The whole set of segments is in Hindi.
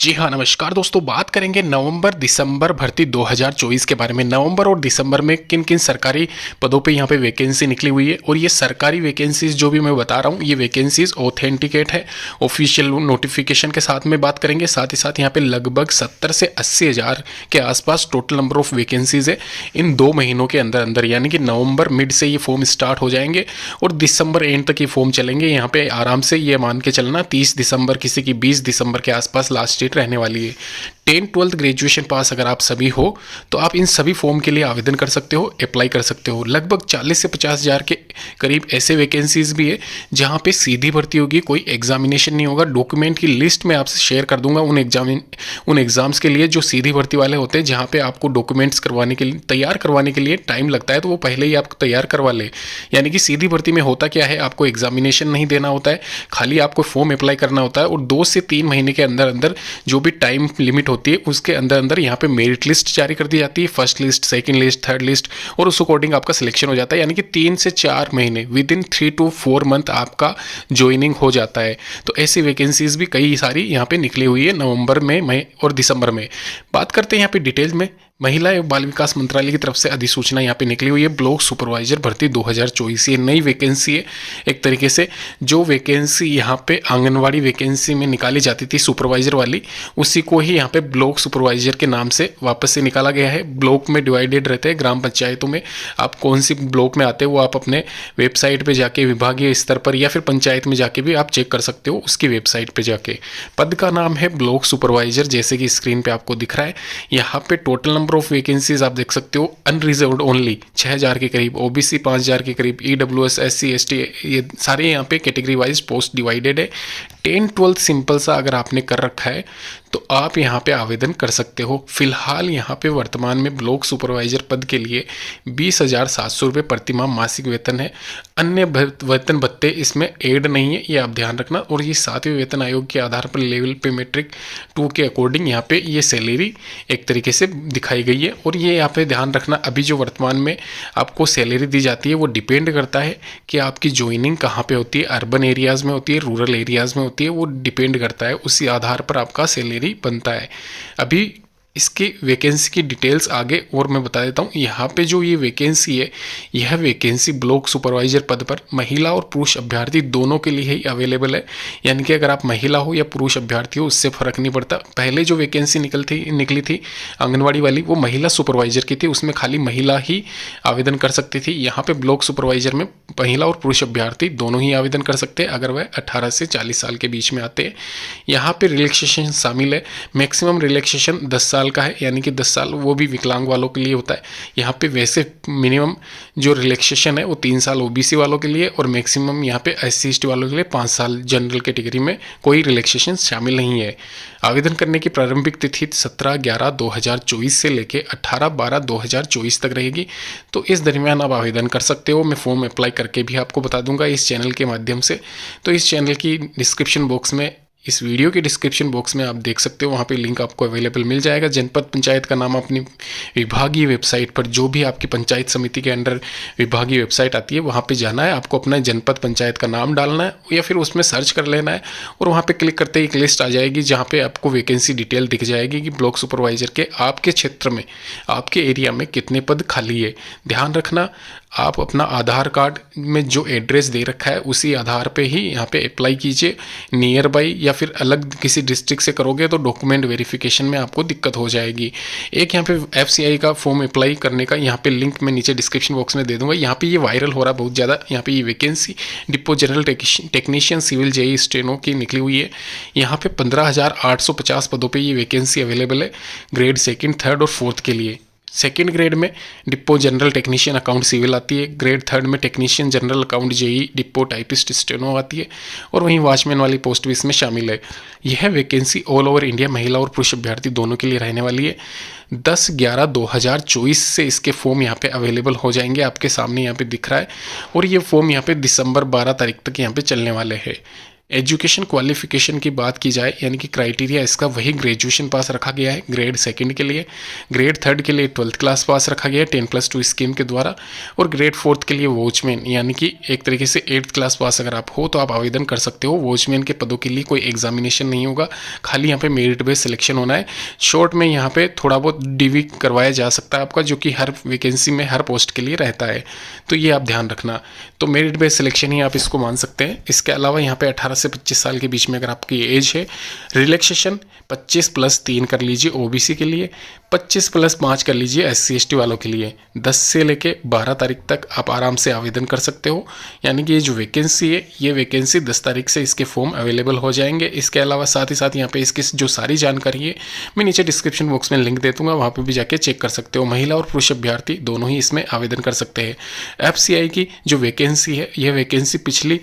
जी हाँ, नमस्कार दोस्तों। बात करेंगे नवंबर दिसंबर भर्ती 2024 के बारे में। नवंबर और दिसंबर में किन किन सरकारी पदों पे यहाँ पे वैकेंसी निकली हुई है, और ये सरकारी वैकेंसीज जो भी मैं बता रहा हूँ ये वैकेंसीज ऑथेंटिकेट है, ऑफिशियल नोटिफिकेशन के साथ में बात करेंगे। साथ ही साथ यहाँ पे लगभग 70 से 80 हज़ार के आसपास टोटल नंबर ऑफ वैकेंसीज है इन 2 महीनों के अंदर अंदर, यानी कि नवंबर मिड से ये फॉर्म स्टार्ट हो जाएंगे और दिसंबर एंड तक ये फॉर्म चलेंगे। यहाँ पे आराम से ये मान के चलना 30 दिसंबर, किसी की 20 दिसंबर के आसपास लास्ट डेट रहने वाली है। 10-12 ग्रेजुएशन पास अगर आप सभी हो तो आप इन सभी फॉर्म के लिए आवेदन कर सकते हो, अप्लाई कर सकते हो। लगभग 40 से 50 हज़ार के करीब ऐसे वैकेंसीज भी है जहां पे सीधी भर्ती होगी, कोई एग्जामिनेशन नहीं होगा। डॉक्यूमेंट की लिस्ट मैं आपसे शेयर कर दूंगा उन एग्जाम्स के लिए जो सीधी भर्ती वाले होते हैं, जहां पे आपको डॉक्यूमेंट्स करवाने के लिए, तैयार करवाने के लिए टाइम लगता है, तो वो पहले ही आप तैयार करवा ले। यानी कि सीधी भर्ती में होता क्या है, आपको एग्जामिनेशन नहीं देना होता है, खाली आपको फॉर्म अप्लाई करना होता है और 2 से 3 महीने के अंदर अंदर जो भी टाइम लिमिट होती है उसके अंदर अंदर यहाँ पे मेरिट लिस्ट जारी कर दी जाती है, first list, second list, third list, और उस अकॉर्डिंग आपका सिलेक्शन हो जाता है। यानी कि 3 से 4 महीने, विद इन 3 to 4 मंथ आपका ज्वाइनिंग हो जाता है। तो ऐसी वैकेंसीज भी कई सारी यहाँ पे निकली हुई है नवंबर में, मई और दिसंबर में। बात करते हैं यहाँ पे डिटेल में। महिला एवं बाल विकास मंत्रालय की तरफ से अधिसूचना यहाँ पे निकली हुई है, ब्लॉक सुपरवाइजर भर्ती 2024। ये नई वैकेंसी है एक तरीके से। जो वैकेंसी यहाँ पे आंगनवाड़ी वैकेंसी में निकाली जाती थी सुपरवाइजर वाली, उसी को ही यहाँ पे ब्लॉक सुपरवाइजर के नाम से वापस से निकाला गया है। ब्लॉक में डिवाइडेड रहते हैं, ग्राम पंचायतों में आप कौन सी ब्लॉक में आते हैं वो आप अपने वेबसाइट पर जाके विभागीय स्तर पर या फिर पंचायत में जाके भी आप चेक कर सकते हो, उसकी वेबसाइट पर जाके। पद का नाम है ब्लॉक सुपरवाइजर, जैसे कि स्क्रीन पर आपको दिख रहा है। यहाँ पे टोटल नंबर ऑफ वैकेंसीज आप देख सकते हो, अनरिजर्व्ड ओनली 6000 के करीब, ओबीसी 5000 के करीब, ईडब्ल्यूएस, एससी, एसटी, ये सारे यहाँ पे कैटेगरी वाइज पोस्ट डिवाइडेड है। 10-12 सिंपल सा अगर आपने कर रखा है तो आप यहाँ पे आवेदन कर सकते हो। फिलहाल यहाँ पे वर्तमान में ब्लॉक सुपरवाइजर पद के लिए 20,700 रुपये प्रतिमाह मासिक वेतन है। अन्य वेतन भत्ते इसमें ऐड नहीं है, ये आप ध्यान रखना। और ये 7वें वेतन आयोग के आधार पर लेवल पे मैट्रिक 2 के अकॉर्डिंग यहाँ पे ये सैलरी एक तरीके से दिखाई गई है। और ये यहाँ पे ध्यान रखना, अभी जो वर्तमान में आपको सैलरी दी जाती है वो डिपेंड करता है कि आपकी ज्वाइनिंग कहाँ पे होती है, अर्बन एरियाज़ में होती है, रूरल एरियाज़ में होती है, वो डिपेंड करता है, उसी आधार पर आपका सैलरी बनता है। अभी इसकी वैकेंसी की डिटेल्स आगे और मैं बता देता हूँ। यहाँ पे जो ये वैकेंसी है, यह वैकेंसी ब्लॉक सुपरवाइजर पद पर महिला और पुरुष अभ्यर्थी दोनों के लिए ही अवेलेबल है। यानी कि अगर आप महिला हो या पुरुष अभ्यर्थी हो उससे फ़र्क नहीं पड़ता। पहले जो वैकेंसी निकली थी आंगनवाड़ी वाली, वो महिला सुपरवाइजर की थी, उसमें खाली महिला ही आवेदन कर सकती थी। यहाँ पे ब्लॉक सुपरवाइजर में महिला और पुरुष अभ्यर्थी दोनों ही आवेदन कर सकते हैं अगर वह 18 से 40 साल के बीच में आते हैं। यहाँ पे रिलैक्सेशन शामिल है। मैक्सिमम रिलैक्सेशन 10 साल का है, यानी कि 10 साल वो भी विकलांग वालों के लिए होता है। यहाँ पे वैसे मिनिमम जो रिलैक्सेशन है वो 3 साल ओबीसी वालों के लिए, और मैक्सिमम यहाँ पे एससी एसटी वालों के लिए 5 साल। जनरल कैटेगरी में कोई रिलैक्सेशन शामिल नहीं है। आवेदन करने की प्रारंभिक तिथि 17/11/2024 से लेकर 18/12/2024 तक रहेगी। तो इस दरमियान आप आवेदन कर सकते हो। मैं फॉर्म अप्लाई करके भी आपको बता दूंगा इस चैनल के माध्यम से। तो इस चैनल की डिस्क्रिप्शन बॉक्स में, इस वीडियो के डिस्क्रिप्शन बॉक्स में आप देख सकते हो, वहाँ पे लिंक आपको अवेलेबल मिल जाएगा। जनपद पंचायत का नाम अपनी विभागीय वेबसाइट पर, जो भी आपकी पंचायत समिति के अंडर विभागीय वेबसाइट आती है वहाँ पे जाना है, आपको अपना जनपद पंचायत का नाम डालना है या फिर उसमें सर्च कर लेना है, और वहाँ पे क्लिक करते ही एक लिस्ट आ जाएगी जहाँ पे आपको वैकेंसी डिटेल दिख जाएगी कि ब्लॉक सुपरवाइजर के आपके क्षेत्र में, आपके एरिया में कितने पद खाली है। ध्यान रखना, आप अपना आधार कार्ड में जो एड्रेस दे रखा है उसी आधार पे ही यहाँ पे अप्लाई कीजिए। नियर बाई या फिर अलग किसी डिस्ट्रिक्ट से करोगे तो डॉक्यूमेंट वेरिफिकेशन में आपको दिक्कत हो जाएगी। एक यहाँ पे एफसीआई का फॉर्म अप्लाई करने का यहाँ पे लिंक मैं नीचे डिस्क्रिप्शन बॉक्स में दे दूंगा। यहाँ पे ये वायरल हो रहा है बहुत ज़्यादा। यहाँ पे ये vacancy depot general technician civil JE steno की निकली हुई है। यहाँ पे 15,850 पदों पर ये वैकेंसी अवेलेबल है, ग्रेड 2, 3 और 4 के लिए। सेकेंड ग्रेड में depot general technician account civil आती है। ग्रेड 3 में technician general account JE depot typist steno आती है, और वहीं वॉचमैन वाली पोस्ट भी इसमें शामिल है। यह वैकेंसी ऑल ओवर इंडिया महिला और पुरुष अभ्यर्थी दोनों के लिए रहने वाली है। 10/11/2024 से इसके फॉर्म यहाँ पे अवेलेबल हो जाएंगे, आपके सामने यहाँ पे दिख रहा है। और ये फॉर्म यहाँ पे दिसंबर 12 तारीख तक यहाँ पे चलने वाले हैं। एजुकेशन क्वालिफिकेशन की बात की जाए यानी कि क्राइटेरिया इसका वही ग्रेजुएशन पास रखा गया है ग्रेड सेकंड के लिए, ग्रेड थर्ड के लिए 12th क्लास पास रखा गया है 10+2 स्कीम के द्वारा, और ग्रेड फोर्थ के लिए वॉचमैन यानी कि एक तरीके से 8th क्लास पास अगर आप हो तो आप आवेदन कर सकते हो। वॉचमैन के पदों के लिए कोई एग्जामिनेशन नहीं होगा, खाली यहाँ पे मेरिट बेस्ड सिलेक्शन होना है। शॉर्ट में यहाँ पे थोड़ा बहुत डीवी करवाया जा सकता है आपका, जो कि हर वैकेंसी में हर पोस्ट के लिए रहता है, तो ये आप ध्यान रखना। तो मेरिट बेस्ड सिलेक्शन ही आप इसको मान सकते हैं। इसके अलावा यहाँ पे 18 से 25 साल के बीच में अगर आपकी एज है, रिलैक्सेशन 25+3 कर लीजिए ओबीसी के लिए, 25+5 कर लीजिए SC/ST वालों के लिए। 10 से लेके 12 तारीख तक आप आराम से आवेदन कर सकते हो, यानी कि ये जो वैकेंसी है ये वैकेंसी 10 तारीख से इसके फॉर्म अवेलेबल हो जाएंगे। इसके अलावा साथ ही साथ यहाँ पे इसकी जो सारी जानकारी है मैं नीचे डिस्क्रिप्शन बॉक्स में लिंक दे दूंगा, वहाँ पर भी जाके चेक कर सकते हो। महिला और पुरुष अभ्यर्थी दोनों ही इसमें आवेदन कर सकते हैं। FCI की जो वैकेंसी है यह वैकेंसी पिछली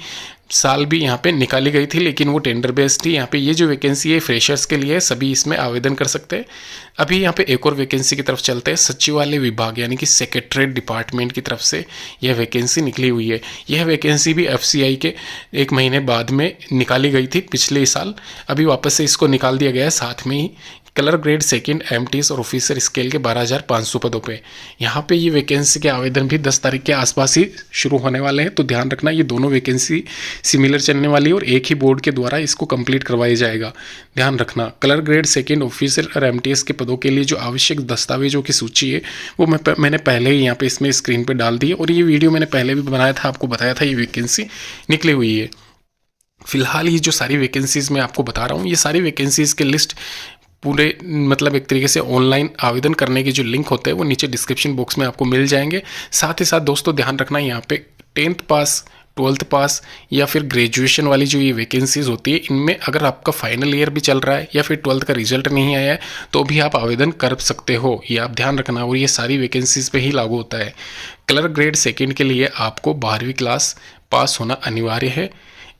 साल भी यहाँ पे निकाली गई थी, लेकिन वो टेंडर बेस्ड थी। यहाँ पे ये जो वैकेंसी है फ्रेशर्स के लिए, सभी इसमें आवेदन कर सकते हैं। अभी यहाँ पे एक और वैकेंसी की तरफ चलते हैं। सचिवालय विभाग यानी कि सेक्रेटरीट डिपार्टमेंट की तरफ से यह वैकेंसी निकली हुई है। यह वैकेंसी भी FCI के 1 महीने बाद में निकाली गई थी पिछले साल, अभी वापस से इसको निकाल दिया गया है। साथ में ही कलर ग्रेड सेकंड MTS और ऑफिसर स्केल के 12,500 पदों पे यहाँ पे ये वैकेंसी के आवेदन भी 10 तारीख के आसपास ही शुरू होने वाले हैं। तो ध्यान रखना ये दोनों वैकेंसी सिमिलर चलने वाली है और एक ही बोर्ड के द्वारा इसको कंप्लीट करवाया जाएगा। ध्यान रखना कलर ग्रेड सेकंड ऑफिसर और MTS के पदों के लिए जो आवश्यक दस्तावेजों की सूची है वो मैंने पहले ही यहाँ पे इसमें स्क्रीन पर डाल दी है, और ये वीडियो मैंने पहले भी बनाया था, आपको बताया था ये वैकेंसी निकली हुई है। फिलहाल ये जो सारी वैकेंसीज मैं आपको बता रहा हूँ ये सारी वैकेंसीज के लिस्ट पूरे मतलब एक तरीके से ऑनलाइन आवेदन करने के जो लिंक होते हैं वो नीचे डिस्क्रिप्शन बॉक्स में आपको मिल जाएंगे। साथ ही साथ दोस्तों ध्यान रखना यहाँ पे 10th पास 12th पास या फिर ग्रेजुएशन वाली जो ये वैकेंसीज होती है इनमें अगर आपका फाइनल ईयर भी चल रहा है या फिर 12th का रिजल्ट नहीं आया है तो भी आप आवेदन कर सकते हो, ये आप ध्यान रखना। और ये सारी वैकेंसीज पे ही लागू होता है। कलर ग्रेड सेकेंड के लिए आपको 12वीं क्लास पास होना अनिवार्य है।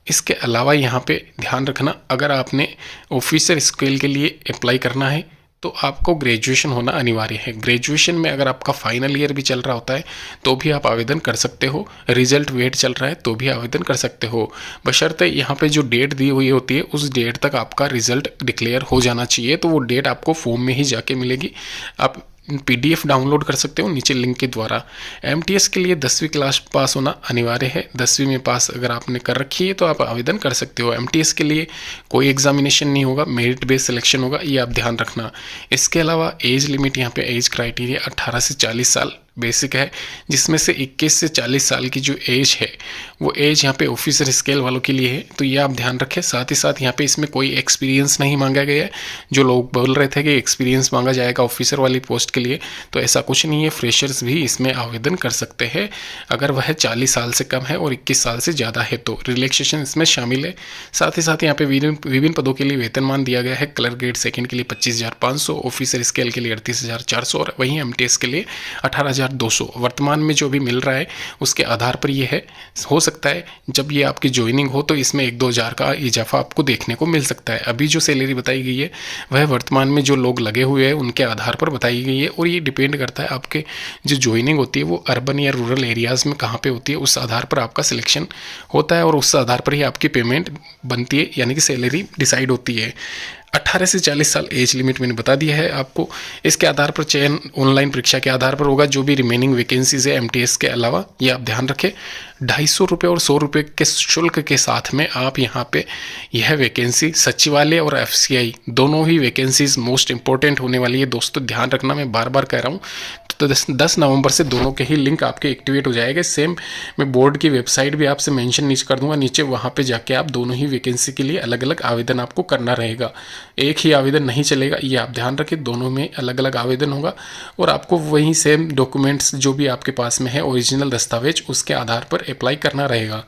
इसके अलावा यहाँ पे ध्यान रखना अगर आपने ऑफिसर स्केल के लिए अप्लाई करना है तो आपको ग्रेजुएशन होना अनिवार्य है। ग्रेजुएशन में अगर आपका फाइनल ईयर भी चल रहा होता है तो भी आप आवेदन कर सकते हो, रिजल्ट वेट चल रहा है तो भी आवेदन कर सकते हो, बशर्ते यहाँ पे जो डेट दी हुई होती है उस डेट तक आपका रिजल्ट डिक्लेयर हो जाना चाहिए। तो वो डेट आपको फॉर्म में ही जाके मिलेगी, आप PDF डाउनलोड कर सकते हो नीचे लिंक के द्वारा। MTS के लिए 10वीं क्लास पास होना अनिवार्य है। 10वीं में पास अगर आपने कर रखी है तो आप आवेदन कर सकते हो। MTS के लिए कोई एग्जामिनेशन नहीं होगा, मेरिट बेस्ड सिलेक्शन होगा, ये आप ध्यान रखना। इसके अलावा एज लिमिट यहाँ पे एज क्राइटेरिया 18 से 40 साल बेसिक है, जिसमें से 21 से 40 साल की जो एज है वो एज यहाँ पे ऑफिसर स्केल वालों के लिए है, तो ये आप ध्यान रखें। साथ ही साथ यहाँ पे इसमें कोई एक्सपीरियंस नहीं मांगा गया है। जो लोग बोल रहे थे कि एक्सपीरियंस मांगा जाएगा ऑफिसर वाली पोस्ट के लिए, तो ऐसा कुछ नहीं है। फ्रेशर्स भी इसमें आवेदन कर सकते हैं अगर वह 40 साल से कम है और 21 साल से ज़्यादा है तो रिलैक्सेशन इसमें शामिल है। साथ ही साथ यहाँ पे विभिन्न पदों के लिए वेतनमान दिया गया है। कलर ग्रेड सेकेंड के लिए 25,500, ऑफिसर स्केल के लिए 38,400 और वहीं MTS के लिए 18,200 वर्तमान में जो भी मिल रहा है उसके आधार पर ये है। हो सकता है जब ये आपकी ज्वाइनिंग हो तो इसमें 1-2 हज़ार का इजाफा आपको देखने को मिल सकता है। अभी जो सैलरी बताई गई है वह वर्तमान में जो लोग लगे हुए हैं उनके आधार पर बताई गई है, और ये डिपेंड करता है आपके जो ज्वाइनिंग होती है वो अर्बन या रूरल एरियाज़ में कहाँ पे होती है, उस आधार पर आपका सिलेक्शन होता है और उस आधार पर ही आपकी पेमेंट बनती है, यानी कि सैलरी डिसाइड होती है। 18 से 40 साल एज लिमिट मैंने बता दिया है आपको। इसके आधार पर चयन ऑनलाइन परीक्षा के आधार पर होगा। जो भी रिमेनिंग वैकेंसीज है MTS के अलावा ये आप ध्यान रखें। 250 रुपये और 100 रुपये के शुल्क के साथ में आप यहाँ पे यह वैकेंसी सचिवालय और FCI दोनों ही वैकेंसीज मोस्ट इंपॉर्टेंट होने वाली है दोस्तों, ध्यान रखना। मैं बार बार कह रहा हूँ तो 10 नवंबर से दोनों के ही लिंक आपके एक्टिवेट हो जाएंगे। सेम मैं बोर्ड की वेबसाइट भी आपसे मेंशन नीचे कर दूंगा, नीचे वहाँ पे जाके आप दोनों ही वैकेंसी के लिए अलग अलग आवेदन आपको करना रहेगा। एक ही आवेदन नहीं चलेगा, ये आप ध्यान रखें। दोनों में अलग अलग आवेदन होगा और आपको वही सेम डॉक्यूमेंट्स जो भी आपके पास में है ओरिजिनल दस्तावेज उसके आधार पर अप्लाई करना रहेगा।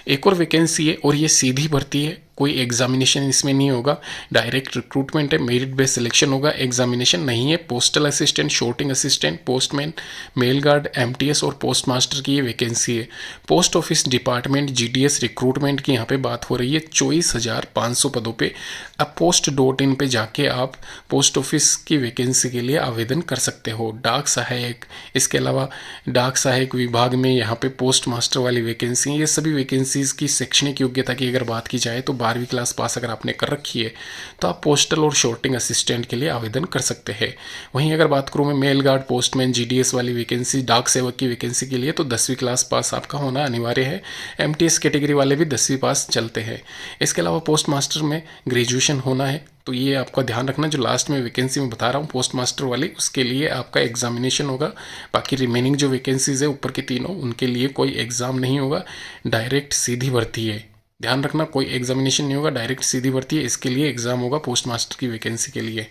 एक और वैकेंसी है और ये सीधी भर्ती है, कोई एग्जामिनेशन इसमें नहीं होगा, डायरेक्ट रिक्रूटमेंट है, मेरिट बेस्ड सिलेक्शन होगा, एग्जामिनेशन नहीं है। Postal assistant, sorting assistant, postman, mail guard, MTS और पोस्ट मास्टर की ये वैकेंसी है। Post office department GDS recruitment की यहाँ पे बात हो रही है 24,500 पदों पे। अब post.in पे जाके आप पोस्ट ऑफिस की वैकेंसी के लिए आवेदन कर सकते हो। डाक सहायक, इसके अलावा डाक सहायक विभाग में यहाँ पे पोस्ट मास्टर वाली वैकेंसी, ये सभी वैकेंसीज की शैक्षणिक योग्यता की अगर बात की जाए तो 12वीं क्लास पास अगर आपने कर रखी है तो आप पोस्टल और शॉर्टिंग असिस्टेंट के लिए आवेदन कर सकते हैं। वहीं अगर बात करूँ मैं मेल गार्ड, पोस्टमैन, जीडीएस वाली वैकेंसी, डाक सेवक की वैकेंसी के लिए तो 10वीं क्लास पास आपका होना अनिवार्य है। एमटीएस कैटेगरी वाले भी 10वीं पास चलते हैं। इसके अलावा पोस्ट मास्टर में ग्रेजुएशन होना है, तो ये आपका ध्यान रखना। जो लास्ट में वैकेंसी मैं बता रहा हूँ पोस्ट मास्टर वाली, उसके लिए आपका एग्जामिनेशन होगा। बाकी रिमेनिंग जो वैकेंसीज है ऊपर की तीनों, उनके लिए कोई एग्ज़ाम नहीं होगा, डायरेक्ट सीधी भर्ती है। ध्यान रखना, कोई एग्जामिनेशन नहीं होगा, डायरेक्ट सीधी भर्ती है। इसके लिए एग्ज़ाम होगा पोस्ट मास्टर की वैकेंसी के लिए।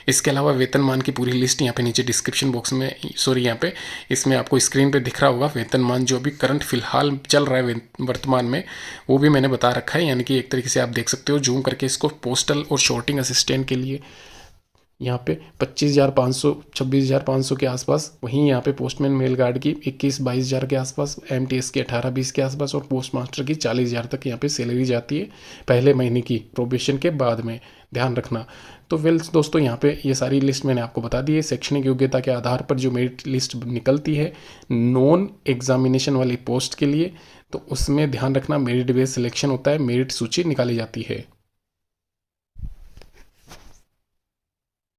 इसके अलावा वेतनमान की पूरी लिस्ट यहाँ पे नीचे डिस्क्रिप्शन बॉक्स में, सॉरी यहाँ पे इसमें आपको स्क्रीन पे दिख रहा होगा। वेतनमान जो अभी करंट फिलहाल चल रहा है वर्तमान में, वो भी मैंने बता रखा है, यानी कि एक तरीके से आप देख सकते हो जूम करके इसको। पोस्टल और शॉर्टिंग असिस्टेंट के लिए यहाँ पे 25,500 26,500 के आसपास, वहीं यहाँ पे पोस्टमैन मेल गार्ड की 21-22 हज़ार के आसपास, एमटीएस की 18-20 के आसपास और पोस्ट मास्टर की 40,000 तक यहाँ पे सैलरी जाती है पहले महीने की प्रोबेशन के बाद में। ध्यान रखना। तो वेल दोस्तों, यहाँ पे ये सारी लिस्ट मैंने आपको बता दी है। शैक्षणिक योग्यता के आधार पर जो मेरिट लिस्ट निकलती है नॉन एग्जामिनेशन वाली पोस्ट के लिए, तो उसमें ध्यान रखना मेरिट बेस्ड सिलेक्शन होता है, मेरिट सूची निकाली जाती है।